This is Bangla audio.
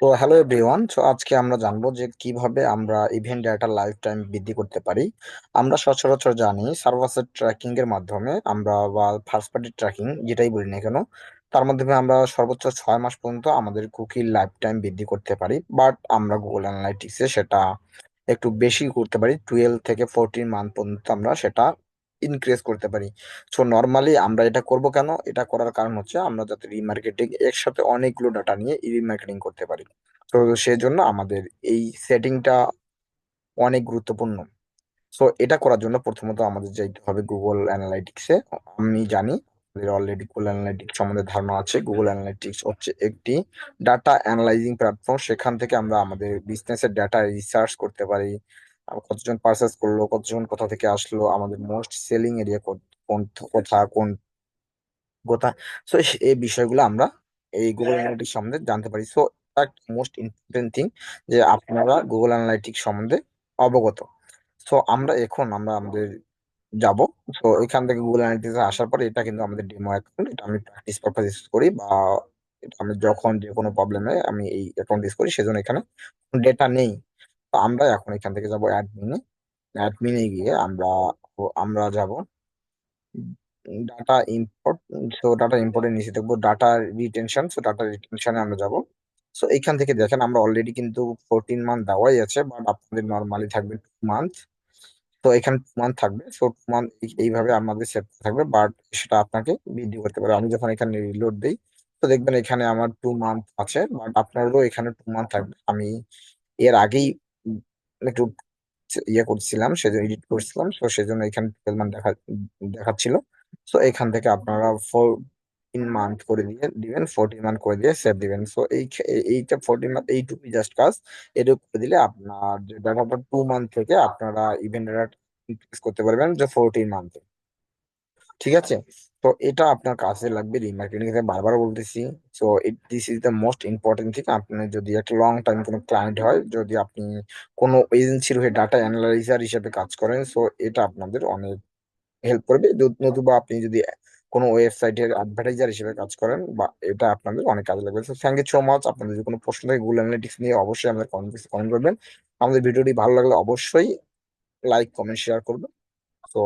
তো হ্যালো এভরিওয়ান, তো আজকে আমরা জানবো যে কিভাবে আমরা ইভেন্ট ডেটা লাইফ টাইম বৃদ্ধি করতে পারি। আমরা সচরাচর জানি সার্ভাসের ট্র্যাকিং এর মাধ্যমে আমরা বা ফার্স্ট পার্টি ট্র্যাকিং যেটাই বলি না কেন, তার মাধ্যমে আমরা সর্বোচ্চ 6 মাস পর্যন্ত আমাদের কুকির লাইফ টাইম বৃদ্ধি করতে পারি। বাট আমরা গুগল অ্যানালাইটিক্সে সেটা একটু বেশি করতে পারি, 12 থেকে 14 মান্থ পর্যন্ত আমরা সেটা ইনক্রিজ করতে পারি। সো নর্মালি আমরা এটা করব কেন? এটা করার কারণ হচ্ছে আমরা যাতে রিমার্কেটিং একসাথে অনেকগুলো ডাটা নিয়ে রিমার্কেটিং করতে পারি। তো সেজন্য আমাদের এই সেটিংটা অনেক গুরুত্বপূর্ণ। সো এটা করার জন্য প্রথমত আমাদের যাইতে হবে গুগল অ্যানালাইটিক্সে। আমি জানি আপনাদের অলরেডি গুগল অ্যানালাইটিক্স সম্বন্ধে ধারণা আছে। গুগল অ্যানালাইটিক্স হচ্ছে একটি ডাটা অ্যানালাইজিং প্ল্যাটফর্ম। সেখান থেকে আমরা আমাদের বিজনেসের ডাটা রিসার্চ করতে পারি। কতজন পারচেস করলো, কতজন কোথা থেকে আসলো, আমাদের মোস্ট সেলিং এরিয়া কোন কোন কথা। সো এই বিষয়গুলো আমরা এই গুগল অ্যানালিটিক্স সম্বন্ধে জানতে পারি। সো একটা মোস্ট ইম্পর্টেন্ট থিং যে আপনারা গুগল অ্যানালাইটিক্স সম্বন্ধে অবগত। সো আমরা আমাদের যাব। সো এখান থেকে গুগল অ্যানালিটিক্স আসার পরে এটা কিন্তু আমাদের ডেমো অ্যাকাউন্ট, এটা আমি প্র্যাকটিস পারপাস ইউজ করি, বা এটা আমি যখন যে কোনো প্রবলেমে আমি এই অ্যাকাউন্ট ইউজ করি, সেজন্য এখানে ডেটা নেই। তো আমরা এখন এখান থেকে যাব অ্যাডমিনে। অ্যাডমিনে গিয়ে আমরা যাব ডাটা ইম্পোর্ট। সো ডাটা ইম্পোর্টের নিচে দেখবো ডাটা রিটেনশন। সো ডাটা রিটেনশনে আমরা যাব। সো এখান থেকে দেখেন আমরা অলরেডি কিন্তু 14 মান্থ দেওয়াই আছে, বাট আপনাদের নর্মালি থাকবে 2 মান্থ। তো এখানে 2 মান্থ থাকবে। সো 2 মান্থ এইভাবে আমাদের সেট থাকবে, বাট সেটা আপনাকে বৃদ্ধি করতে পারে। আমি যখন এখানে রিলোড দিই, তো দেখবেন এখানে আমার 2 মান্থ আছে, বাট আপনারও এখানে 2 মান্থ থাকবে। আমি এর আগেই একটু করছিলাম, সেজন্য এডিট করছিলাম, তো সেজন্য এখানে 12 মান্থ দেখাচ্ছিল। তো এখান থেকে আপনারা 14 মান্থ করে দিয়ে দিবেন, 14 মান্থ করে দিয়ে সেভ দিবেন। সো এইটা 14 মান্থ, এইটুকুই জাস্ট কাজ। এটুকু করে দিলে আপনার যে ডাটাটা 2 মান্থ থেকে আপনারা ইভেন্ট ডাটা ইনক্রিজ করতে পারবেন যে 14 মান্থে। ঠিক আছে? তো এটা আপনার কাজে লাগবে। রিমার্কেটিং এ বারবার বলতেছি। So this is the most important thing. আপনি যদি একটা লং টাইম কোনো ক্লায়েন্ট হয়, যদি আপনি কোনো এজেন্সির হয়ে ডাটা অ্যানালাইজার হিসেবে কাজ করেন, সো এটা আপনাদের অনেক হেল্প করবে। নতুবা আপনি যদি কোনো ওয়েবসাইটের অ্যাডভার্টাইজার হিসেবে কাজ করেন, বা এটা আপনাদের অনেক কাজে লাগবে। So thank you so much. আপনাদের যদি কোনো প্রশ্ন থাকে গুগল অ্যানালিটিক্স নিয়ে, অবশ্যই আমাদের কমেন্ট করবেন। আমাদের ভিডিওটি ভালো লাগলে অবশ্যই লাইক, কমেন্ট, শেয়ার করবেন। সো